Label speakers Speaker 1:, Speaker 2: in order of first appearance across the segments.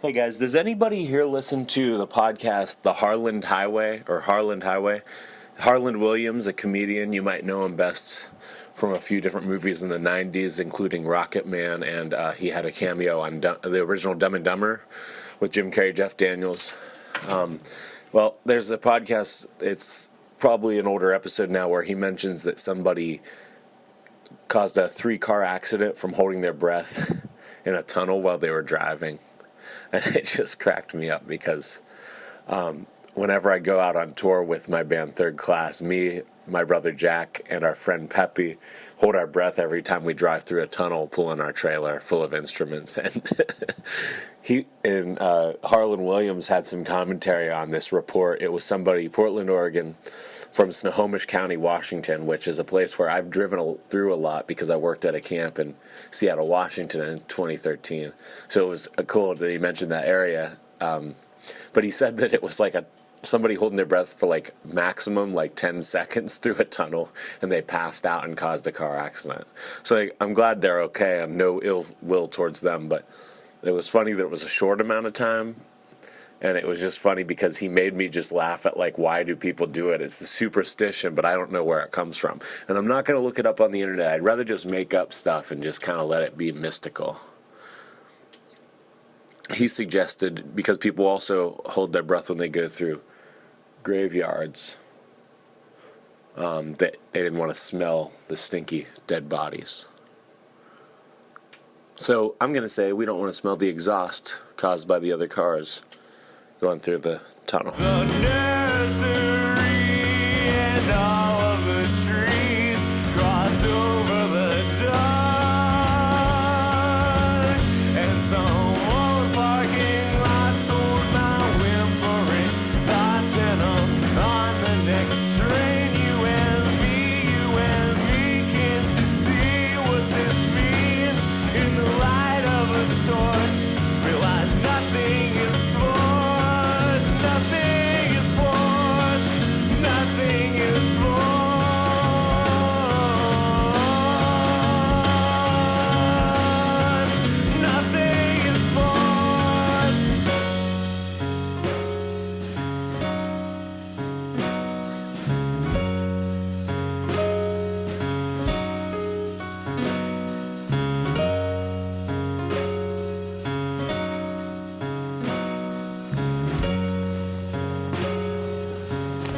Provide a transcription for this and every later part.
Speaker 1: Hey guys, does anybody here listen to the podcast The Harland Highway or Harland Highway? Harland Williams, a comedian, you might know him best from a few different movies in the 90s, including Rocket Man, and he had a cameo on the original Dumb and Dumber with Jim Carrey, Jeff Daniels. Well, there's a podcast, it's probably an older episode now, where he mentions that somebody caused a 3-car accident from holding their breath in a tunnel while they were driving. And it just cracked me up because whenever I go out on tour with my band Third Class, me, my brother Jack, and our friend Peppy hold our breath every time we drive through a tunnel pulling our trailer full of instruments. And Harlan Williams had some commentary on this report. It was somebody, Portland, Oregon, from Snohomish County, Washington, which is a place where I've driven through a lot because I worked at a camp in Seattle, Washington in 2013. So it was cool that he mentioned that area. But he said that it was like somebody holding their breath for like maximum like 10 seconds through a tunnel, and they passed out and caused a car accident. So I'm glad they're okay. I have no ill will towards them, but it was funny that it was a short amount of time. And it was just funny because he made me just laugh at, like, why do people do it? It's a superstition, but I don't know where it comes from. And I'm not going to look it up on the internet. I'd rather just make up stuff and just kind of let it be mystical. He suggested, because people also hold their breath when they go through graveyards, that they didn't want to smell the stinky dead bodies. So I'm going to say we don't want to smell the exhaust caused by the other cars going through the tunnel.
Speaker 2: The nursery and all of the trees crossed over the dock, and some old parking lots hold my whimpering thoughts, and I'm on the next train. You and me, can't you see what this means? In the light of a torch, realize nothing is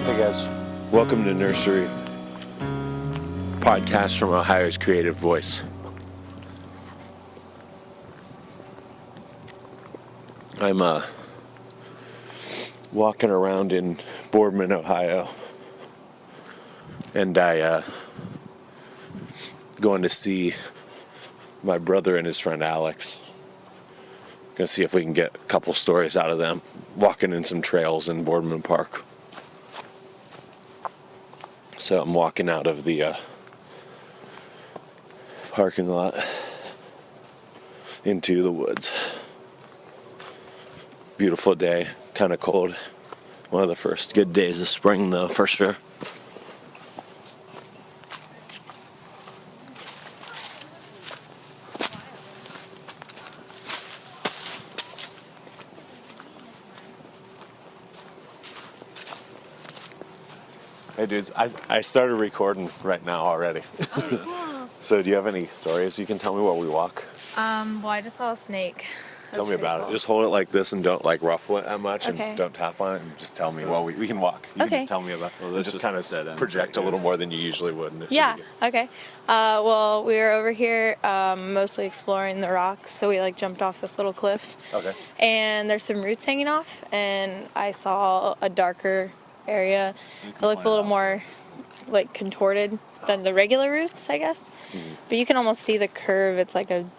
Speaker 1: Hey guys, welcome to Nursery, podcast from Ohio's creative voice. I'm walking around in Boardman, Ohio, and I going to see my brother and his friend Alix. Gonna see if we can get a couple stories out of them, walking in some trails in Boardman Park. So I'm walking out of the parking lot into the woods. Beautiful day, kind of cold. One of the first good days of spring though, for sure. Hey dudes, I started recording right now already. So do you have any stories you can tell me while we walk?
Speaker 3: Well, I just saw a snake.
Speaker 1: Tell me about it. Just hold it like this and don't like ruffle it that much,
Speaker 3: Okay.
Speaker 1: and don't tap on it, and just tell me while we can walk. You can
Speaker 3: Okay.
Speaker 1: just tell me about it.
Speaker 4: Well,
Speaker 1: Just kind of project a little more than you usually would. And
Speaker 3: Yeah, okay. Well, we were over here mostly exploring the rocks, so we like jumped off this little cliff.
Speaker 1: Okay.
Speaker 3: And there's some roots hanging off, and I saw a darker area. It looked a little more like contorted than the regular roots, I guess. But you can almost see the curve. It's like a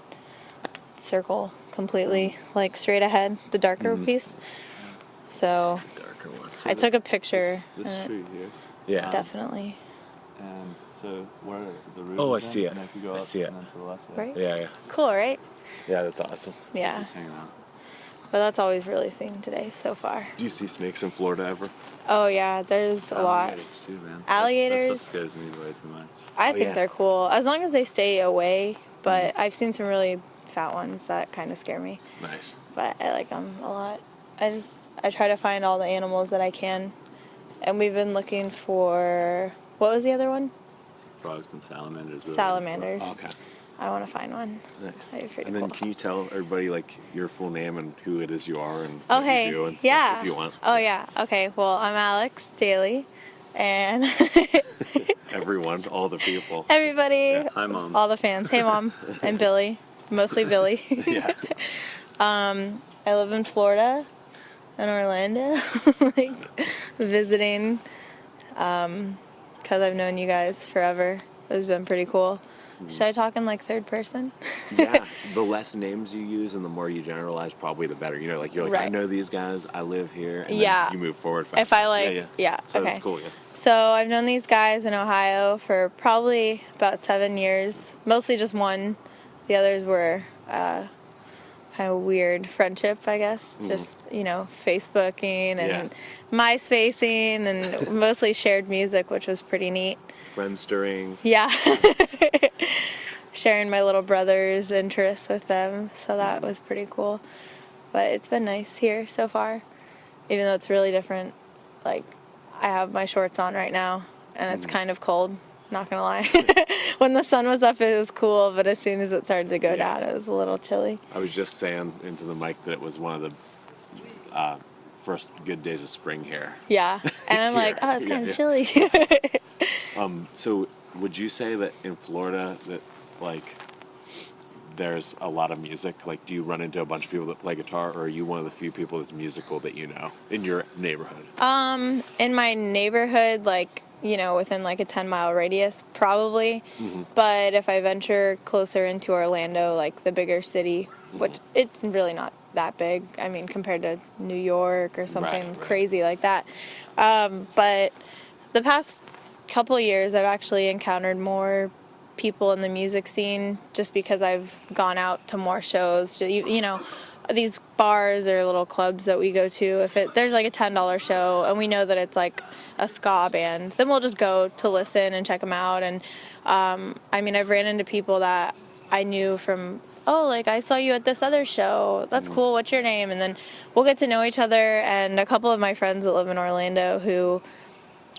Speaker 3: circle completely, like straight ahead, the darker piece. So
Speaker 1: Darker one.
Speaker 3: I took a picture.
Speaker 4: This
Speaker 3: and
Speaker 4: street here.
Speaker 1: Yeah.
Speaker 3: Definitely.
Speaker 4: And so where the roof
Speaker 1: Oh, I
Speaker 4: is
Speaker 1: see
Speaker 4: in,
Speaker 1: it.
Speaker 4: And if you go
Speaker 1: I
Speaker 4: up
Speaker 1: see it.
Speaker 4: and then to the left,
Speaker 3: Right?
Speaker 1: Yeah.
Speaker 3: Cool, right?
Speaker 1: Yeah, that's awesome.
Speaker 3: Yeah.
Speaker 4: Just hanging out.
Speaker 3: But that's all we've really seen today so far.
Speaker 1: Do you see snakes in Florida ever?
Speaker 3: Oh yeah, there's a lot.
Speaker 4: Alligators too, man.
Speaker 3: Alligators?
Speaker 4: That's what scares me way too much.
Speaker 3: I think
Speaker 1: yeah.
Speaker 3: they're cool as long as they stay away. But I've seen some really fat ones that kind of scare me.
Speaker 1: Nice.
Speaker 3: But I like them a lot. I try to find all the animals that I can. And we've been looking for, what was the other one?
Speaker 4: Frogs and salamanders. Really.
Speaker 3: Salamanders.
Speaker 1: Oh, okay.
Speaker 3: I want to find one.
Speaker 1: Nice.
Speaker 3: That'd be pretty
Speaker 1: And then
Speaker 3: cool.
Speaker 1: can you tell everybody like your full name and who it is you are and
Speaker 3: Oh,
Speaker 1: what
Speaker 3: hey.
Speaker 1: you do and
Speaker 3: Yeah.
Speaker 1: stuff if you want?
Speaker 3: Oh, yeah. Okay. Well, I'm Alix, Daley, and
Speaker 1: Everyone, all the people.
Speaker 3: everybody,
Speaker 1: Yeah.
Speaker 4: Hi, Mom.
Speaker 3: all the fans. Hey, Mom, and Billy. Mostly Billy.
Speaker 1: Yeah.
Speaker 3: I live in Florida, in Orlando, like visiting, because I've known you guys forever. It's been pretty cool. Should I talk in like third person?
Speaker 1: Yeah. The less names you use and the more you generalize, probably the better. You know, like you're like, I
Speaker 3: Right.
Speaker 1: know these guys, I live here, and
Speaker 3: Yeah.
Speaker 1: then you move forward faster.
Speaker 3: If I like, yeah,
Speaker 1: So
Speaker 3: okay.
Speaker 1: that's cool, yeah.
Speaker 3: So I've known these guys in Ohio for probably about 7 years. Mostly just one. The others were kind of weird friendship, I guess. Just, Facebooking and MySpacing and mostly shared music, which was pretty neat.
Speaker 1: Friendstering.
Speaker 3: Yeah. Sharing my little brother's interests with them. So that was pretty cool. But it's been nice here so far. Even though it's really different. Like, I have my shorts on right now, and it's kind of cold. Not gonna lie. When the sun was up, it was cool, but as soon as it started to go down, it was a little chilly.
Speaker 1: I was just saying into the mic that it was one of the first good days of spring here.
Speaker 3: Yeah. And I'm like,
Speaker 1: Here.
Speaker 3: oh, it's kind of
Speaker 1: Yeah.
Speaker 3: chilly.
Speaker 1: So would you say that in Florida that like there's a lot of music? Like, do you run into a bunch of people that play guitar, or are you one of the few people that's musical that you know in your neighborhood?
Speaker 3: In my neighborhood, like, within like a 10-mile radius, probably. But if I venture closer into Orlando, like the bigger city, which it's really not that big, I mean, compared to New York or something
Speaker 1: Right.
Speaker 3: crazy like that. But the past couple years, I've actually encountered more people in the music scene just because I've gone out to more shows. These bars or little clubs that we go to, if there's like a $10 show and we know that it's like a ska band, then we'll just go to listen and check them out. And I've ran into people that I knew from, I saw you at this other show, that's cool, what's your name? And then we'll get to know each other. And a couple of my friends that live in Orlando who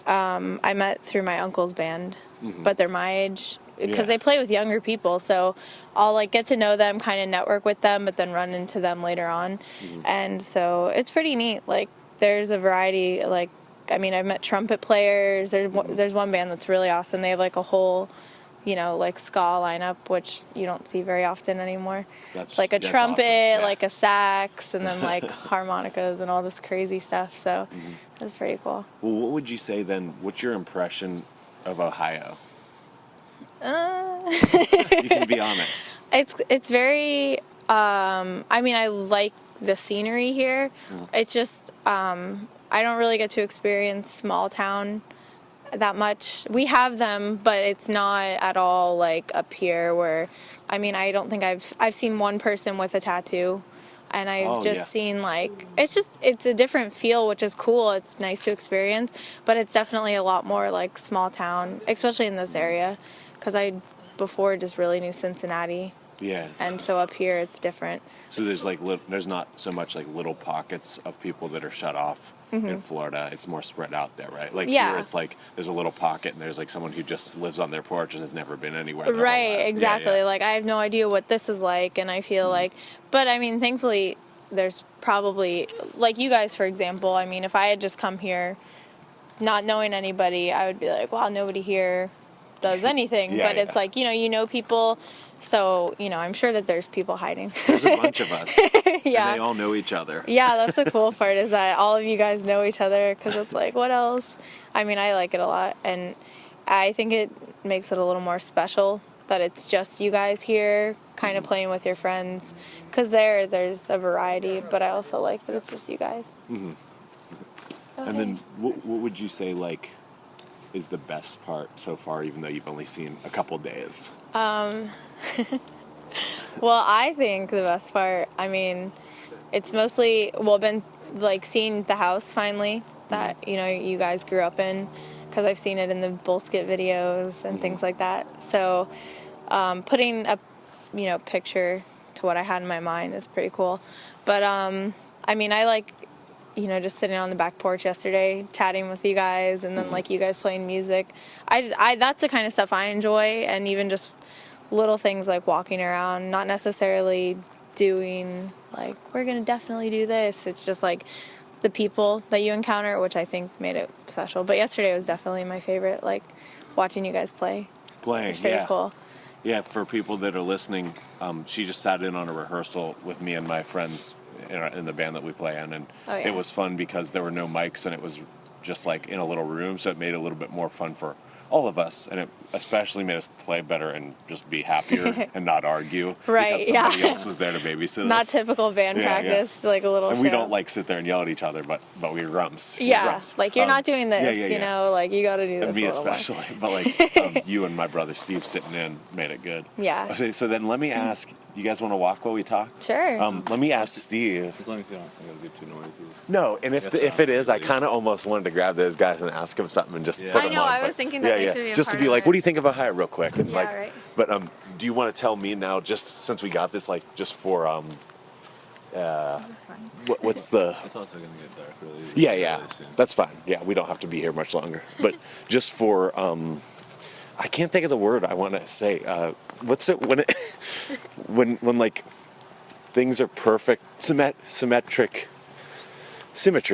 Speaker 3: I met through my uncle's band, but they're my age, because they play with younger people, so I'll like get to know them, kind of network with them, but then run into them later on. And so it's pretty neat. Like, there's a variety. Like, I've met trumpet players. There's one band that's really awesome. They have like a whole like ska lineup, which you don't see very often anymore.
Speaker 1: That's
Speaker 3: like a
Speaker 1: that's
Speaker 3: trumpet,
Speaker 1: awesome. Yeah.
Speaker 3: like a sax, and then like harmonicas and all this crazy stuff. So that's pretty cool.
Speaker 1: Well, what would you say then? What's your impression of Ohio? You can be honest.
Speaker 3: It's very. I like the scenery here. It's just I don't really get to experience small town that much. We have them, but it's not at all like up here where. I don't think I've seen one person with a tattoo. And I've seen like, it's a different feel, which is cool. It's nice to experience, but it's definitely a lot more like small town, especially in this area. Because I before just really knew Cincinnati.
Speaker 1: Yeah.
Speaker 3: And so up here it's different.
Speaker 1: So there's like there's not so much like little pockets of people that are shut off in Florida. It's more spread out there, right? Like here it's like there's a little pocket and there's like someone who just lives on their porch and has never been anywhere. their whole
Speaker 3: Right,
Speaker 1: life.
Speaker 3: exactly.
Speaker 1: Yeah, yeah.
Speaker 3: Like I have no idea what this is like, and I feel like, but thankfully there's probably, like you guys for example, if I had just come here not knowing anybody, I would be like, wow, nobody here does anything.
Speaker 1: Yeah,
Speaker 3: but it's like, you know people, so I'm sure that there's people hiding.
Speaker 1: There's a bunch of us.
Speaker 3: Yeah.
Speaker 1: And they all know each other.
Speaker 3: Yeah, that's the cool part, is that all of you guys know each other, because it's like, what else? I like it a lot, and I think it makes it a little more special that it's just you guys here kind of playing with your friends, because there's a variety, but I also like that it's just you guys.
Speaker 1: And then what would you say like is the best part so far, even though you've only seen a couple days?
Speaker 3: Well, I think the best part, it's mostly, been like seeing the house finally that, you guys grew up in, because I've seen it in the Bull Skit videos and things like that. So putting a, picture to what I had in my mind is pretty cool. But I mean, I like, just sitting on the back porch yesterday, chatting with you guys, and then like you guys playing music. I that's the kind of stuff I enjoy, and even just little things like walking around, not necessarily doing like, we're gonna definitely do this. It's just like the people that you encounter, which I think made it special. But yesterday was definitely my favorite, like watching you guys play. It's pretty cool.
Speaker 1: Yeah, for people that are listening, she just sat in on a rehearsal with me and my friends in the band that we play in, and it was fun because there were no mics and it was just like in a little room, so it made it a little bit more fun for all of us, and it especially made us play better and just be happier and not argue because somebody else was there to babysit us.
Speaker 3: Not typical band practice, like a little.
Speaker 1: And
Speaker 3: show.
Speaker 1: we don't like sit there and yell at each other, but we grumps.
Speaker 3: Like you're not doing this, like you got to do this.
Speaker 1: And me especially, but like you and my brother Steve sitting in made it good.
Speaker 3: Yeah.
Speaker 1: Okay, so then let me ask. You guys want to walk while we talk?
Speaker 3: Sure.
Speaker 1: Let me ask Steve.
Speaker 4: As long as you don't think it'll be too noisy.
Speaker 1: No, and if it is, I kind of almost wanted to grab those guys and ask them something and just put them on.
Speaker 3: I know, I was thinking that they should be a
Speaker 1: just to
Speaker 3: part
Speaker 1: be
Speaker 3: of
Speaker 1: like,
Speaker 3: it.
Speaker 1: what do you think of Ohio, real quick? And
Speaker 3: right.
Speaker 1: But do you want to tell me now, just since we got this, like, just for
Speaker 3: This is fun.
Speaker 1: what's the?
Speaker 4: It's also going to get dark really.
Speaker 1: Yeah,
Speaker 4: really soon.
Speaker 1: that's fine. Yeah, we don't have to be here much longer. But just for I can't think of the word I want to say. What's it when when like things are perfect, symmetry.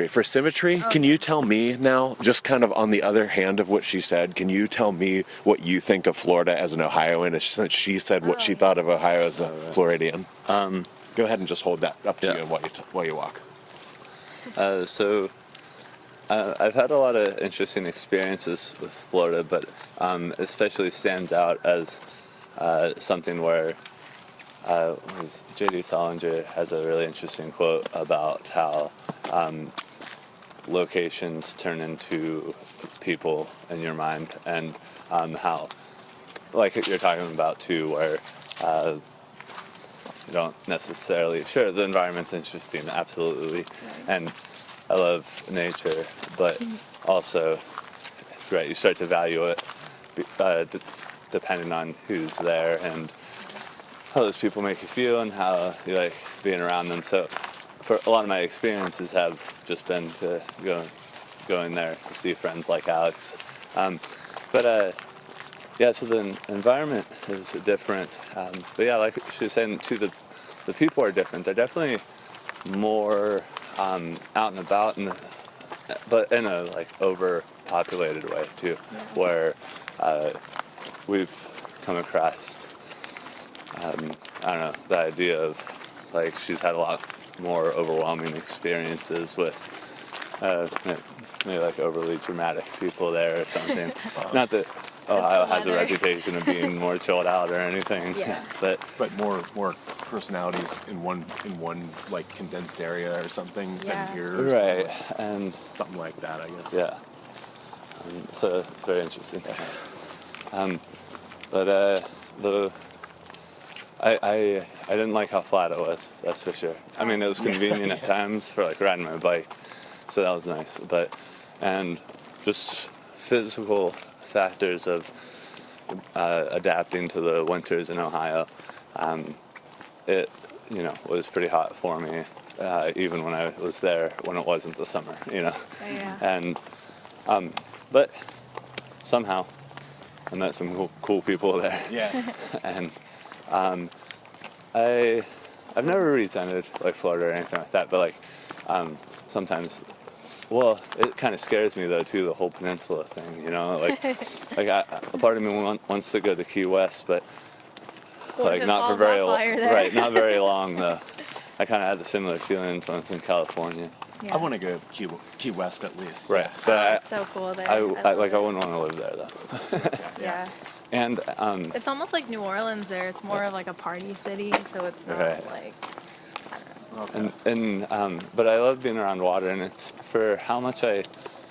Speaker 1: For symmetry, can you tell me now, just kind of on the other hand of what she said, can you tell me what you think of Florida as an Ohioan, since she said what she thought of Ohio as a Floridian? Go ahead and just hold that up to you while you walk.
Speaker 4: So I've had a lot of interesting experiences with Florida, but especially stands out as something where J.D. Salinger has a really interesting quote about how locations turn into people in your mind, and how, like you're talking about too, where you don't necessarily, sure, the environment's interesting, absolutely, and I love nature, but also, right, you start to value it depending on who's there and how those people make you feel and how you like being around them. So for a lot of my experiences have just been to going there to see friends like Alix. Yeah, so the environment is different. But yeah, like she was saying too, the people are different. They're definitely more out and about, but in a like overpopulated way too, where we've come across, I don't know, the idea of like she's had a lot more overwhelming experiences with maybe like overly dramatic people there or something. Not that Ohio has a reputation of being more chilled out or anything, but
Speaker 1: more personalities in one like condensed area or something than here,
Speaker 4: right, and
Speaker 1: something like that, I guess.
Speaker 4: Yeah. So it's very interesting. But I didn't like how flat it was. That's for sure. I mean, it was convenient at times for like riding my bike, so that was nice. And just physical factors of adapting to the winters in Ohio. It was pretty hot for me, even when I was there when it wasn't the summer. And but somehow I met some cool people there.
Speaker 1: Yeah.
Speaker 4: And I've never resented like Florida or anything like that, but like sometimes, well, it kind of scares me though too, the whole peninsula thing, a part of me wants to go to Key West, but like not for very long, right? Not very long though. I kind of had the similar feelings when I was in California.
Speaker 1: I want to go Key West at least.
Speaker 4: Right, but
Speaker 3: it's so cool there.
Speaker 4: I wouldn't want to live there though.
Speaker 3: Yeah.
Speaker 4: And
Speaker 3: it's almost like New Orleans there. It's more of like a party city, so it's not like, I don't know.
Speaker 4: But I love being around water, and it's for how much I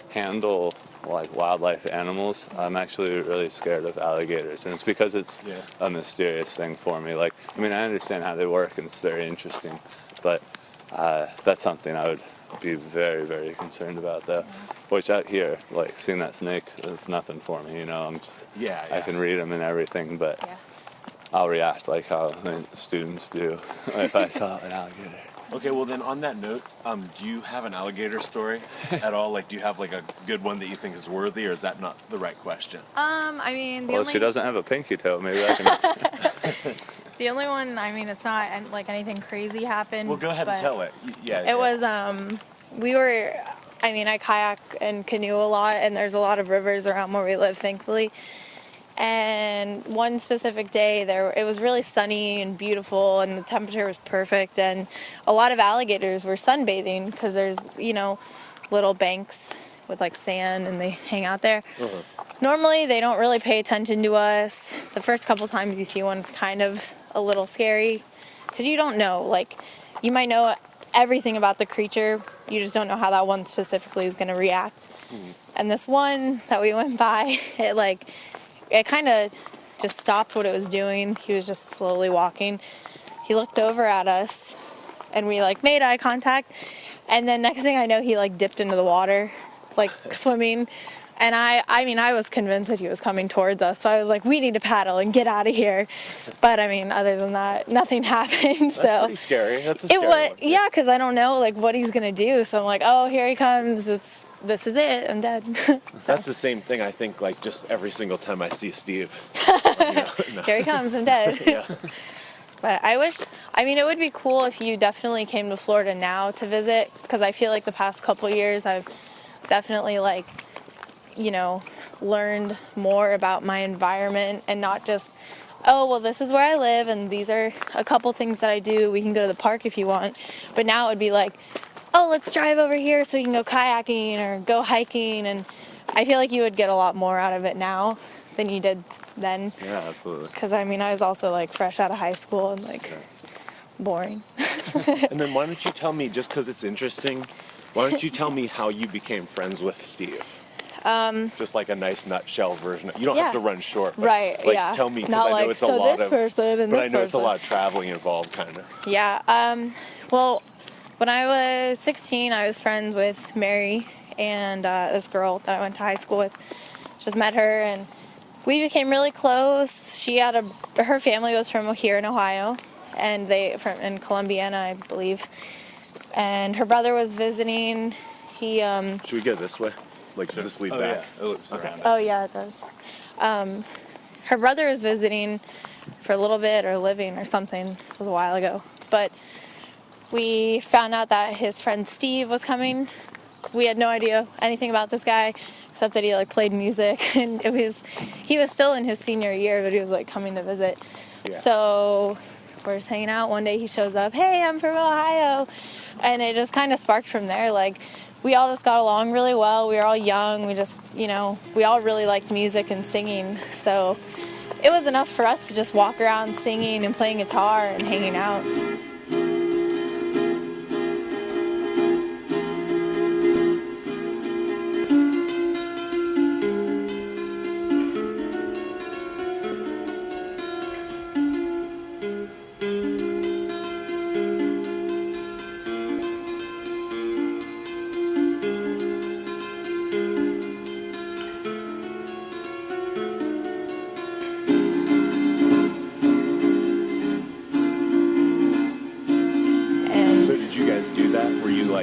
Speaker 4: handle like wildlife animals. I'm actually really scared of alligators, and it's because it's a mysterious thing for me. Like, I mean, I understand how they work, and it's very interesting, but that's something I would be very, very concerned about though. Which out here, like seeing that snake, it's nothing for me, I'm just, I can read them and everything, but I'll react like how students do if I saw an alligator.
Speaker 1: Okay, well then on that note, do you have an alligator story at all? Like, do you have like a good one that you think is worthy, or is that not the right question?
Speaker 3: I mean,
Speaker 4: Well, she doesn't have a pinky toe. Maybe I can.
Speaker 3: the only one, I mean, it's not like anything crazy happened.
Speaker 1: Well, go ahead and
Speaker 3: but
Speaker 1: tell it. Yeah.
Speaker 3: It was, we were, I mean, I kayak and canoe a lot, and there's a lot of rivers around where we live, thankfully. And one specific day, it was really sunny and beautiful, and the temperature was perfect, and a lot of alligators were sunbathing because there's, little banks with like sand, and they hang out there. Normally, they don't really pay attention to us. The first couple times you see one, it's kind of a little scary because you don't know. Like, you might know everything about the creature, you just don't know how that one specifically is going to react. And this one that we went by, it kind of just stopped what it was doing. He was just slowly walking. He looked over at us, and we made eye contact. And then next thing I know, he dipped into the water, swimming. And I was convinced that he was coming towards us. So I was like, we need to paddle and get out of here. But I mean, other than that, nothing happened.
Speaker 1: That's pretty scary. That's a scary one.
Speaker 3: Yeah, because I don't know what he's gonna do. So I'm like, oh, here he comes. This is it. I'm dead. So.
Speaker 1: That's the same thing I think just every single time I see Steve.
Speaker 3: Here he comes. I'm dead.
Speaker 1: Yeah.
Speaker 3: But it would be cool if you definitely came to Florida now to visit, because I feel like the past couple years I've definitely learned more about my environment, and not just, oh, well, this is where I live and these are a couple things that I do. We can go to the park if you want. But now it would be like, oh, let's drive over here so we can go kayaking or go hiking. And I feel like you would get a lot more out of it now than you did then.
Speaker 1: Yeah, absolutely.
Speaker 3: Because I was also fresh out of high school and boring.
Speaker 1: And then why don't you tell me, just because it's interesting, why don't you tell me how you became friends with Steve? Just a nice nutshell version. You don't have to run short. But
Speaker 3: right, yeah.
Speaker 1: Tell me, because
Speaker 3: Not
Speaker 1: I know it's a lot
Speaker 3: this
Speaker 1: of...
Speaker 3: person and
Speaker 1: but
Speaker 3: this
Speaker 1: I know it's a
Speaker 3: person.
Speaker 1: lot of traveling involved, kind of.
Speaker 3: Yeah. Well, when I was 16, I was friends with Mary and this girl that I went to high school with. Just met her, and we became really close. Her family was from here in Ohio, and in Columbiana, I believe. And her brother was visiting.
Speaker 1: Should we go this way? Does this lead back?
Speaker 4: Yeah, it loops around.
Speaker 3: Oh, yeah, it does. Her brother was visiting for a little bit, or living or something. It was a while ago. But we found out that his friend Steve was coming. We had no idea anything about this guy, except that he played music, and he was still in his senior year, but he was coming to visit. Yeah. So we're just hanging out. One day he shows up, hey, I'm from Ohio. And it just kind of sparked from there. We all just got along really well. We were all young. We just, we all really liked music and singing. So it was enough for us to just walk around singing and playing guitar and hanging out.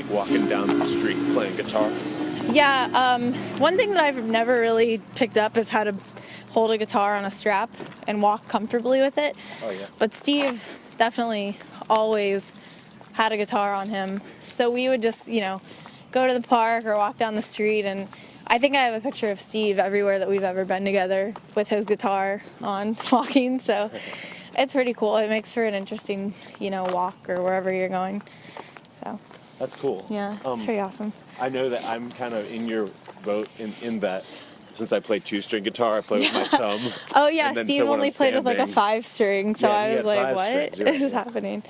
Speaker 1: Walking down the street playing guitar?
Speaker 3: Yeah, one thing that I've never really picked up is how to hold a guitar on a strap and walk comfortably with it.
Speaker 1: Oh, yeah.
Speaker 3: But Steve definitely always had a guitar on him. So we would just, go to the park or walk down the street, and I think I have a picture of Steve everywhere that we've ever been together with his guitar on, walking. So it's pretty cool. It makes for an interesting, walk or wherever you're going. So.
Speaker 1: That's cool.
Speaker 3: Yeah, it's pretty awesome.
Speaker 1: I know that I'm kind of in your boat in that since I play 2-string guitar, I play with my thumb.
Speaker 3: Oh yeah, Steve only played with a 5-string, so I was like, what is happening?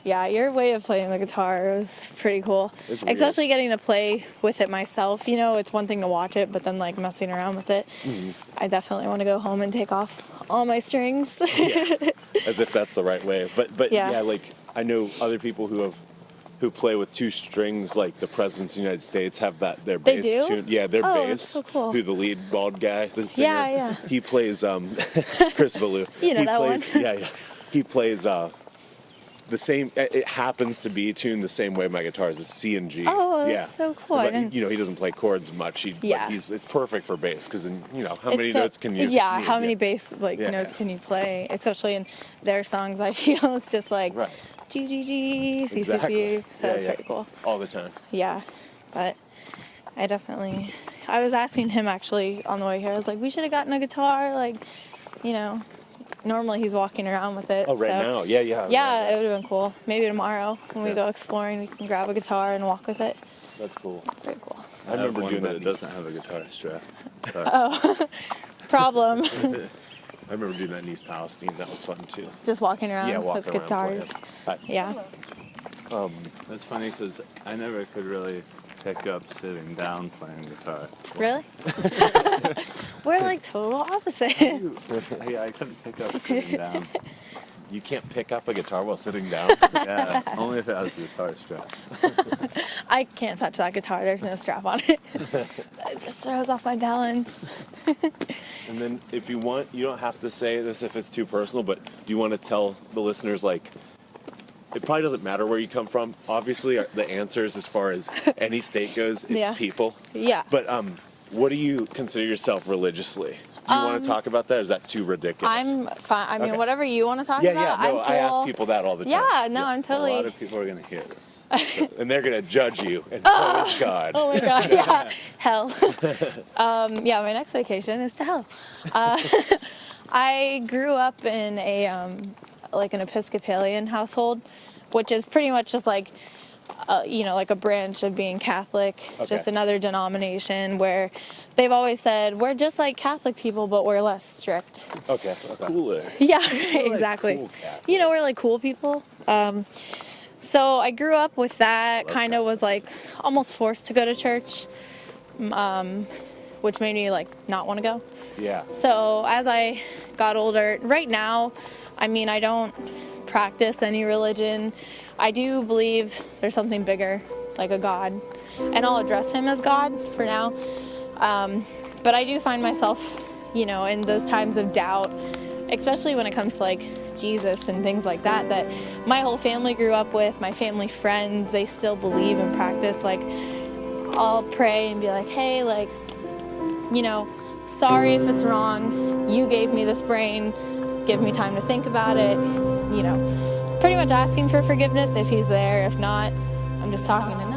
Speaker 3: Yeah, your way of playing the guitar was pretty cool. Especially getting to play with it myself. It's one thing to watch it, but then messing around with it. Mm-hmm. I definitely want to go home and take off all my strings.
Speaker 1: Yeah, as if that's the right way. But yeah, I know other people who who play with 2 strings, like the presidents of the United States have their
Speaker 3: They
Speaker 1: bass
Speaker 3: do?
Speaker 1: tune. Yeah, their
Speaker 3: Oh,
Speaker 1: bass.
Speaker 3: that's so cool.
Speaker 1: Who the lead bald guy, the singer.
Speaker 3: Yeah.
Speaker 1: He plays Chris Ballou.
Speaker 3: You know
Speaker 1: he
Speaker 3: that
Speaker 1: plays,
Speaker 3: one.
Speaker 1: Yeah. He plays the same. It happens to be tuned the same way my guitar is. It's C and G.
Speaker 3: Oh, that's so cool. I
Speaker 1: But,
Speaker 3: didn't-
Speaker 1: he doesn't play chords much.
Speaker 3: Yeah.
Speaker 1: But it's perfect for bass because how many
Speaker 3: It's so-
Speaker 1: notes can you?
Speaker 3: Yeah,
Speaker 1: need?
Speaker 3: how many bass
Speaker 1: Yeah.
Speaker 3: notes can you play? Especially in their songs, I feel it's just like
Speaker 1: Right.
Speaker 3: G G G C C C.
Speaker 1: Exactly.
Speaker 3: So it's pretty cool.
Speaker 1: All the time.
Speaker 3: Yeah, but I was asking him actually on the way here. I was like, we should have gotten a guitar. Like, normally he's walking around with it.
Speaker 1: Oh, right
Speaker 3: so.
Speaker 1: now. Yeah.
Speaker 3: Yeah, it would have been cool. Maybe tomorrow when we
Speaker 1: Yeah.
Speaker 3: go exploring, we can grab a guitar and walk with it.
Speaker 1: That's cool.
Speaker 3: Very cool.
Speaker 1: I remember
Speaker 4: one,
Speaker 1: doing
Speaker 4: but
Speaker 1: that.
Speaker 4: it doesn't have a guitar strap.
Speaker 3: Problem.
Speaker 1: I remember doing that in East Palestine. That was fun too.
Speaker 3: Just walking around
Speaker 1: Yeah,
Speaker 3: with
Speaker 1: walking around
Speaker 3: guitars.
Speaker 1: playing.
Speaker 3: Yeah.
Speaker 4: That's funny because I never could really pick up sitting down playing guitar.
Speaker 3: Really? We're like total opposites.
Speaker 4: Yeah, I couldn't pick up sitting down.
Speaker 1: You can't pick up a guitar while sitting down.
Speaker 4: Yeah, only if it has a guitar strap.
Speaker 3: I can't touch that guitar. There's no strap on it. It just throws off my balance.
Speaker 1: And then if you want, you don't have to say this if it's too personal, but do you want to tell the listeners, like, it probably doesn't matter where you come from. Obviously, the answers as far as any state goes, it's
Speaker 3: Yeah.
Speaker 1: people.
Speaker 3: Yeah.
Speaker 1: But what do you consider yourself religiously? Do you want to talk about that, or is that too ridiculous?
Speaker 3: I'm fine. I mean,
Speaker 1: Okay.
Speaker 3: whatever you want to talk
Speaker 1: yeah,
Speaker 3: about.
Speaker 1: no,
Speaker 3: I'm cool.
Speaker 1: I ask people that all the time.
Speaker 3: Yeah, no, I'm
Speaker 4: A
Speaker 3: totally.
Speaker 4: lot of people are going to hear this.
Speaker 1: And they're going to judge you, and so is God.
Speaker 3: Oh my god, yeah, hell. Yeah, my next vacation is to hell. I grew up in a like an Episcopalian household, which is pretty much just like like a branch of being Catholic, just another denomination where they've always said we're just like Catholic people, but we're less strict.
Speaker 1: Okay.
Speaker 4: Cooler.
Speaker 3: Yeah, exactly.
Speaker 1: cool Catholics.
Speaker 3: We're like cool people. So I grew up with that, kind of was like almost forced to go to church, which made me like not want to go.
Speaker 1: Yeah.
Speaker 3: So as I got older, right now, I mean, I don't practice any religion. I do believe there's something bigger, like a God, and I'll address him as God for now. But I do find myself, in those times of doubt, especially when it comes to like Jesus and things like that, that my whole family grew up with, my family friends, they still believe and practice. Like, I'll pray and be like, hey, like, sorry if it's wrong. You gave me this brain. Give me time to think about it. Pretty much asking for forgiveness if he's there. If not, I'm just talking to nothing.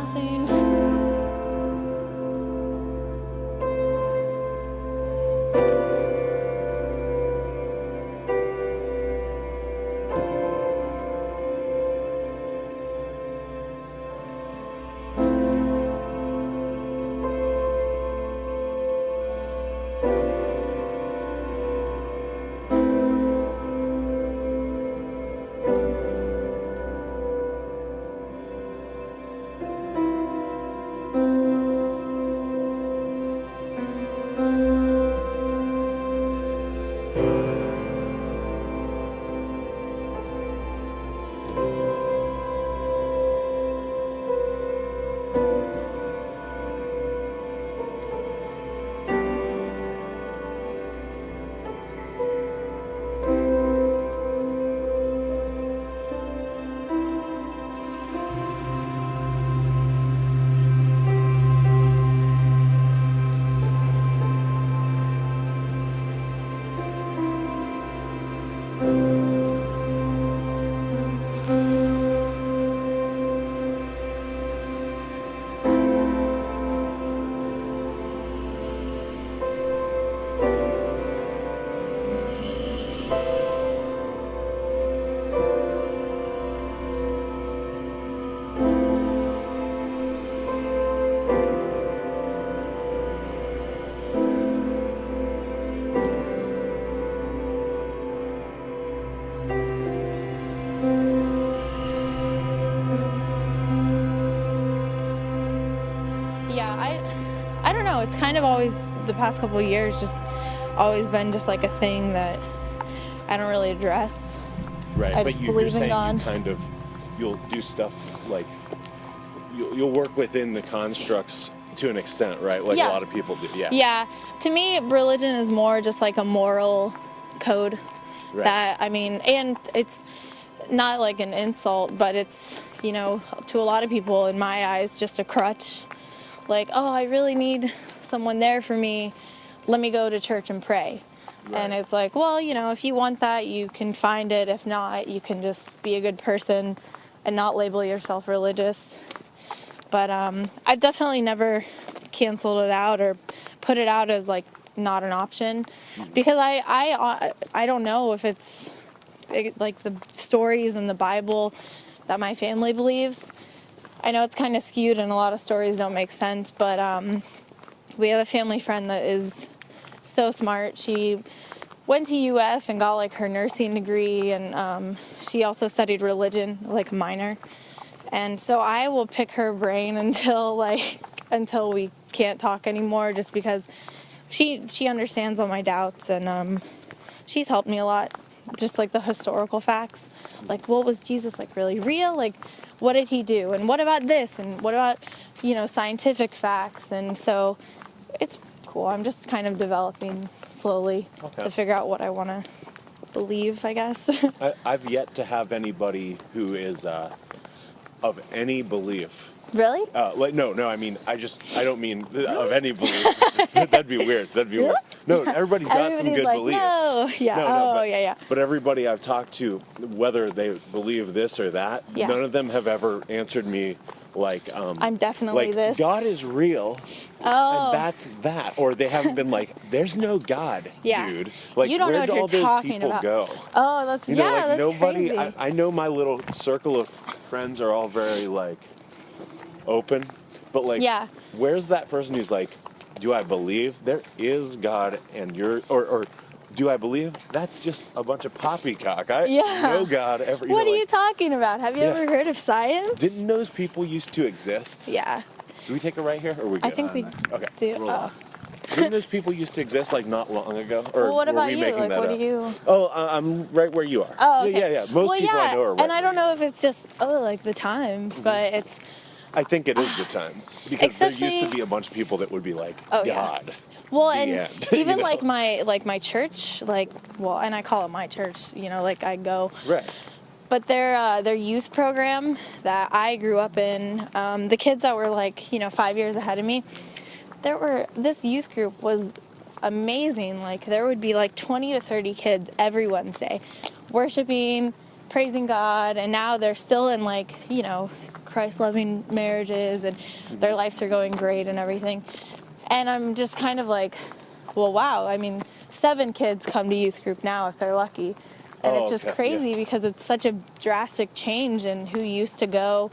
Speaker 3: I don't know. It's kind of always, the past couple of years, just always been just like a thing that I don't really address.
Speaker 1: Right.
Speaker 3: I
Speaker 1: But
Speaker 3: just
Speaker 1: you're
Speaker 3: believe in
Speaker 1: saying
Speaker 3: God.
Speaker 1: you'll do stuff like you'll work within the constructs to an extent, right? Like
Speaker 3: Yeah.
Speaker 1: a lot of people do. Yeah.
Speaker 3: Yeah, to me, religion is more just like a moral code.
Speaker 1: Right.
Speaker 3: That, I mean, and it's not like an insult, but it's, you know, to a lot of people, in my eyes, just a crutch. Like, oh, I really need someone there for me. Let me go to church and pray.
Speaker 1: Right.
Speaker 3: And it's like, well, you know, if you want that, you can find it. If not, you can just be a good person and not label yourself religious. But I've definitely never canceled it out or put it out as like not an option, because I don't know if it's like the stories in the Bible that my family believes. I know it's kind of skewed and a lot of stories don't make sense, but we have a family friend that is so smart. She went to UF and got like her nursing degree, and she also studied religion, like a minor. And so I will pick her brain until we can't talk anymore, just because she understands all my doubts, and she's helped me a lot. Just like the historical facts, like what was Jesus like really real? Like what did he do? And what about this? And what about, you know, scientific facts? And so it's cool. I'm just kind of developing slowly to figure out what I want to believe, I guess.
Speaker 1: I've yet to have anybody who is of any belief.
Speaker 3: Really?
Speaker 1: No. I mean, I don't mean of any belief. That'd be weird.
Speaker 3: Really?
Speaker 1: No, everybody's got some good
Speaker 3: like,
Speaker 1: beliefs.
Speaker 3: No. Yeah. Yeah.
Speaker 1: But everybody I've talked to, whether they believe this or that,
Speaker 3: Yeah.
Speaker 1: none of them have ever answered me like,
Speaker 3: I'm definitely
Speaker 1: like,
Speaker 3: this.
Speaker 1: God is real,
Speaker 3: Oh.
Speaker 1: and that's that. Or they haven't been like, there's no God,
Speaker 3: Yeah.
Speaker 1: dude. Like,
Speaker 3: You don't know
Speaker 1: where'd
Speaker 3: what
Speaker 1: all
Speaker 3: you're
Speaker 1: those
Speaker 3: talking
Speaker 1: people
Speaker 3: about.
Speaker 1: go?
Speaker 3: Oh, that's
Speaker 1: You know, like
Speaker 3: that's
Speaker 1: nobody.
Speaker 3: crazy.
Speaker 1: I know my little circle of friends are all very like open, but like,
Speaker 3: Yeah.
Speaker 1: where's that person who's like, do I believe there is God and you're, or do I believe that's just a bunch of poppycock? I
Speaker 3: Yeah.
Speaker 1: know God every.
Speaker 3: What are
Speaker 1: like,
Speaker 3: you talking about? Have you
Speaker 1: Yeah.
Speaker 3: ever heard of science?
Speaker 1: Didn't those people used to exist?
Speaker 3: Yeah.
Speaker 1: Do we take a right here, or are we good?
Speaker 3: I think we
Speaker 1: Okay.
Speaker 3: do.
Speaker 1: Roll
Speaker 3: Oh.
Speaker 1: on. Didn't those people used to exist like not long ago? Or
Speaker 3: Well, what
Speaker 1: were
Speaker 3: about
Speaker 1: we
Speaker 3: you?
Speaker 1: making
Speaker 3: Like,
Speaker 1: that
Speaker 3: what
Speaker 1: up?
Speaker 3: do you?
Speaker 1: Oh, I'm right where you are.
Speaker 3: Oh, okay.
Speaker 1: Yeah. Most
Speaker 3: well,
Speaker 1: people
Speaker 3: yeah,
Speaker 1: I know are right
Speaker 3: and I don't
Speaker 1: where
Speaker 3: know if it's just like the times, but it's
Speaker 1: I think it is the times, because there used
Speaker 3: Especially-
Speaker 1: to be a bunch of people that would be like,
Speaker 3: Oh, yeah.
Speaker 1: God.
Speaker 3: well,
Speaker 1: the
Speaker 3: and
Speaker 1: end,
Speaker 3: even
Speaker 1: you know?
Speaker 3: like my church, like and I call it my church, you know, like I go.
Speaker 1: Right.
Speaker 3: But their youth program that I grew up in, the kids that were like, you know, 5 years ahead of me, this youth group was amazing. Like there would be like 20 to 30 kids every Wednesday worshiping, praising God, and now they're still in like, you know, Christ-loving marriages, and their lives are going great and everything. And I'm just kind of like, well, wow. I mean, 7 kids come to youth group now if they're lucky. And
Speaker 1: Oh,
Speaker 3: it's just
Speaker 1: okay,
Speaker 3: crazy
Speaker 1: yeah.
Speaker 3: because it's such a drastic change in who used to go,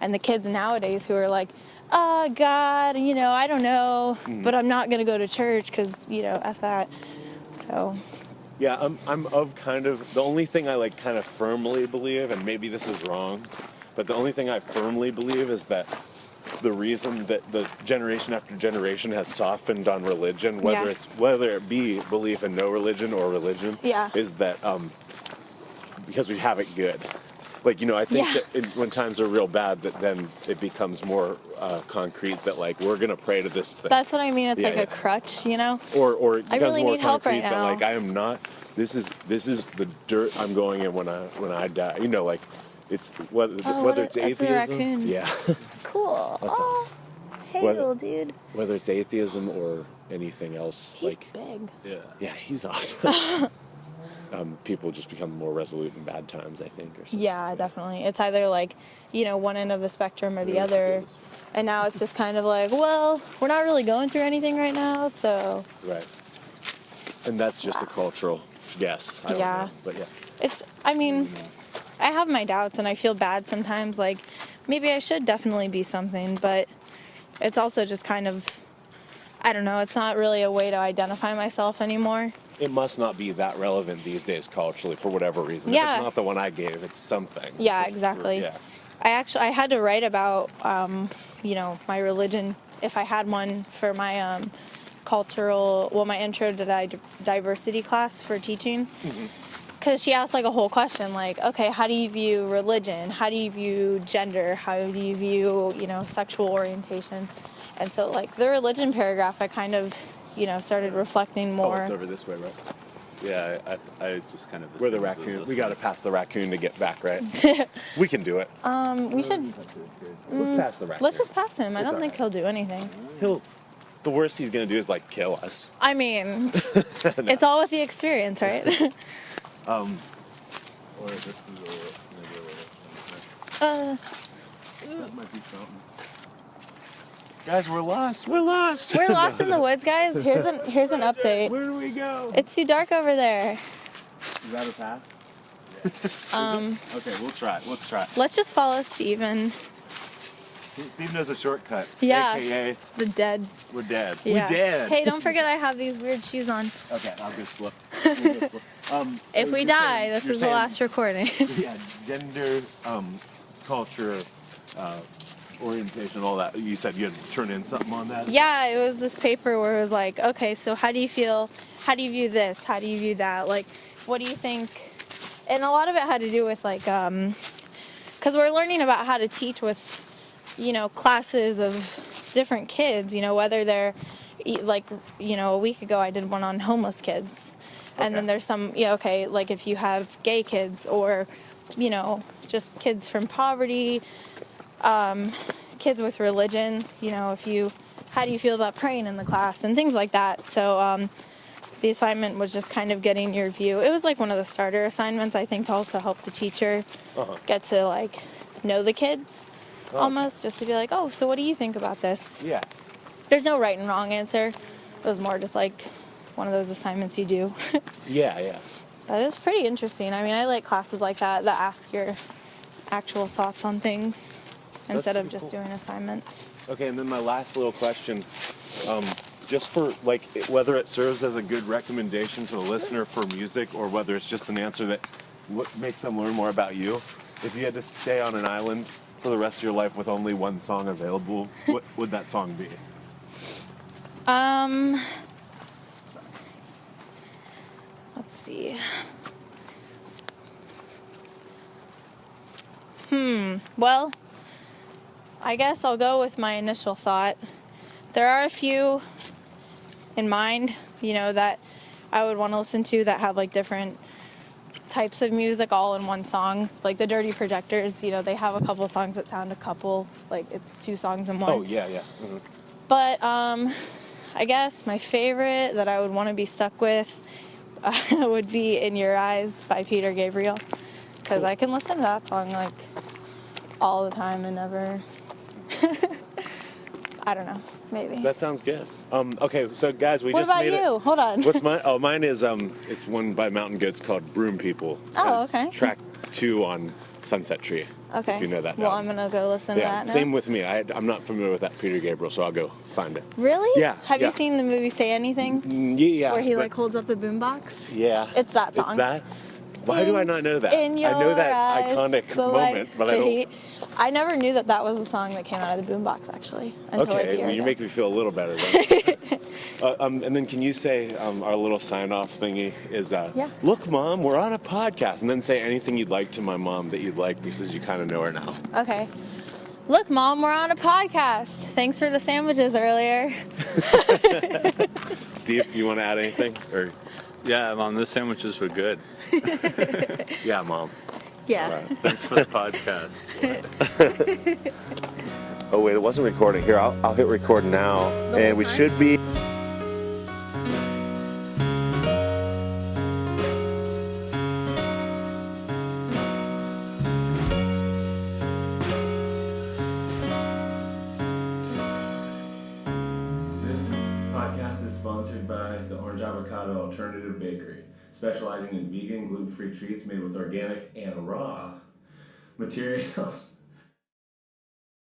Speaker 3: and the kids nowadays who are like, God, you know, I don't know, but I'm not going to go to church because, you know, F that. So,
Speaker 1: Yeah, I'm of kind of, the only thing I like kind of firmly believe, and maybe this is wrong, but the only thing I firmly believe is that the reason that the generation after generation has softened on religion, whether
Speaker 3: Yeah.
Speaker 1: it be belief in no religion or religion,
Speaker 3: Yeah.
Speaker 1: is that because we have it good. Like, you know, I think
Speaker 3: Yeah.
Speaker 1: that when times are real bad, that then it becomes more concrete that like we're gonna pray to this thing.
Speaker 3: that's what I mean. It's
Speaker 1: Yeah,
Speaker 3: like
Speaker 1: yeah.
Speaker 3: a crutch, you know?
Speaker 1: Or it
Speaker 3: I
Speaker 1: becomes
Speaker 3: really
Speaker 1: more
Speaker 3: need help
Speaker 1: concrete
Speaker 3: right
Speaker 1: that
Speaker 3: now.
Speaker 1: like I am not. This is the dirt I'm going in when I die. You know, like it's whether it's
Speaker 3: it's a
Speaker 1: atheism.
Speaker 3: raccoon.
Speaker 1: Yeah.
Speaker 3: Cool.
Speaker 1: That's
Speaker 3: Oh, hey,
Speaker 1: What-
Speaker 3: little dude.
Speaker 1: Whether it's atheism or anything else,
Speaker 3: He's
Speaker 1: like
Speaker 3: big.
Speaker 1: yeah, he's awesome. People just become more resolute in bad times, I think, or something.
Speaker 3: Yeah, definitely. It's either like, you know, one end of the spectrum or the other. And now it's just kind of like, well, we're not really going through anything right now, so
Speaker 1: Right. And that's just a cultural guess. I don't
Speaker 3: Yeah.
Speaker 1: know, but yeah.
Speaker 3: I mean, I have my doubts and I feel bad sometimes. Like, maybe I should definitely be something, but it's also just kind of, I don't know, it's not really a way to identify myself anymore.
Speaker 1: It must not be that relevant these days culturally for whatever reason. If
Speaker 3: Yeah.
Speaker 1: it's not the one I gave, it's something.
Speaker 3: Yeah, exactly.
Speaker 1: Yeah.
Speaker 3: I had to write about, you know, my religion, if I had one, for my my intro to diversity class for teaching. because she asked like a whole question, like, okay, how do you view religion? How do you view gender? How do you view, sexual orientation? And so like the religion paragraph, I kind of, started reflecting more.
Speaker 1: Oh, it's over this way, right?
Speaker 4: Yeah, I just kind of...
Speaker 1: We're the
Speaker 4: assumed it was
Speaker 1: raccoon.
Speaker 4: this
Speaker 1: We
Speaker 4: way.
Speaker 1: got to pass the raccoon to get back, right? We can do it.
Speaker 3: We should,
Speaker 1: Let's pass the raccoon.
Speaker 3: let's just pass him. I
Speaker 1: It's
Speaker 3: don't think
Speaker 1: alright.
Speaker 3: he'll do anything.
Speaker 1: The worst he's going to do is, like, kill us.
Speaker 3: I mean, it's all with the experience, right?
Speaker 4: Or this is that might be something.
Speaker 1: Guys, we're lost. We're lost.
Speaker 3: We're lost in the woods, guys. Here's an update.
Speaker 1: Where do we go?
Speaker 3: It's too dark over there.
Speaker 1: Is that a path? Okay, we'll try it. Let's try it.
Speaker 3: Let's just follow Steven.
Speaker 1: Steve knows a shortcut.
Speaker 3: Yeah.
Speaker 1: AKA,
Speaker 3: The dead.
Speaker 1: we're dead.
Speaker 3: Yeah.
Speaker 1: We dead.
Speaker 3: Hey, don't forget I have these weird shoes on.
Speaker 1: Okay, I'll go slip. We'll go slip.
Speaker 3: If we
Speaker 1: you're
Speaker 3: die,
Speaker 1: saying-
Speaker 3: this
Speaker 1: you're
Speaker 3: is the
Speaker 1: saying-
Speaker 3: last recording.
Speaker 1: Yeah, gender, culture, orientation, all that. You said you had to turn in something on that?
Speaker 3: Yeah, it was this paper where it was like, okay, so how do you feel? How do you view this? How do you view that? Like, what do you think? And a lot of it had to do with like, because we're learning about how to teach with, classes of different kids, whether they're like, a week ago I did one on homeless kids. And then
Speaker 1: Okay.
Speaker 3: there's some, okay, like if you have gay kids or, just kids from poverty, kids with religion, how do you feel about praying in the class and things like that. So the assignment was just kind of getting your view. It was like one of the starter assignments, I think, to also help the teacher get to like know the kids almost, just to be like, oh, so what do you think about this?
Speaker 1: Yeah.
Speaker 3: There's no right and wrong answer. It was more just like one of those assignments you do.
Speaker 1: Yeah.
Speaker 3: But it was pretty interesting. I mean, I like classes like that ask your actual thoughts on things instead of
Speaker 1: pretty
Speaker 3: just
Speaker 1: cool.
Speaker 3: doing assignments.
Speaker 1: Okay, and then my last little question, just for like whether it serves as a good recommendation to the listener for music or whether it's just an answer that makes them learn more about you. If you had to stay on an island for the rest of your life with only one song available, what would that song be?
Speaker 3: Let's see. Well, I guess I'll go with my initial thought. There are a few in mind, that I would want to listen to that have like different types of music all in one song. Like the Dirty Projectors, they have a couple songs that sound a couple, like it's two songs in one.
Speaker 1: Oh, yeah. Mm-hmm.
Speaker 3: But I guess my favorite that I would want to be stuck with would be In Your Eyes by Peter Gabriel. Because I can listen to that song like all the time and never... I don't know, maybe.
Speaker 1: That sounds good. Okay, so guys, we
Speaker 3: What
Speaker 1: just
Speaker 3: about
Speaker 1: made
Speaker 3: you?
Speaker 1: it.
Speaker 3: Hold on.
Speaker 1: What's mine? Oh, mine is it's one by Mountain Goats called Broom People.
Speaker 3: Oh,
Speaker 1: It's
Speaker 3: okay.
Speaker 1: track 2 on Sunset Tree.
Speaker 3: Okay.
Speaker 1: If you know that.
Speaker 3: Well,
Speaker 1: album.
Speaker 3: I'm going to go listen to
Speaker 1: Yeah,
Speaker 3: that now.
Speaker 1: same with me. I'm not familiar with that Peter Gabriel, so I'll go find it.
Speaker 3: Really?
Speaker 1: Yeah,
Speaker 3: Have
Speaker 1: yeah.
Speaker 3: you seen the movie Say Anything?
Speaker 1: Yeah.
Speaker 3: Where he
Speaker 1: but-
Speaker 3: like holds up the boombox?
Speaker 1: Yeah.
Speaker 3: It's that song.
Speaker 1: It's that? Why do I not know that?
Speaker 3: In your
Speaker 1: I know that
Speaker 3: eyes,
Speaker 1: iconic
Speaker 3: the
Speaker 1: moment,
Speaker 3: light,
Speaker 1: but I
Speaker 3: the
Speaker 1: don't.
Speaker 3: heat. I never knew that was a song that came out of the boombox actually until like a
Speaker 1: Okay,
Speaker 3: year
Speaker 1: well, you
Speaker 3: ago.
Speaker 1: make me feel a little better then. And then can you say our little sign-off thingy is,
Speaker 3: Yeah.
Speaker 1: look, Mom, we're on a podcast, and then say anything you'd like to my mom that you'd like because you kind of know her now.
Speaker 3: Okay. Look, Mom, we're on a podcast. Thanks for the sandwiches earlier.
Speaker 1: Steve, you want to add anything? Or
Speaker 4: Yeah, Mom, the sandwiches were good.
Speaker 1: yeah, Mom.
Speaker 3: Yeah.
Speaker 1: All right.
Speaker 4: Thanks for the podcast.
Speaker 1: Oh wait, it wasn't recording. Here, I'll hit record now, and we should be. This podcast is sponsored by the Orange Avocado Alternative Bakery, specializing in vegan, gluten-free treats made with organic and raw materials.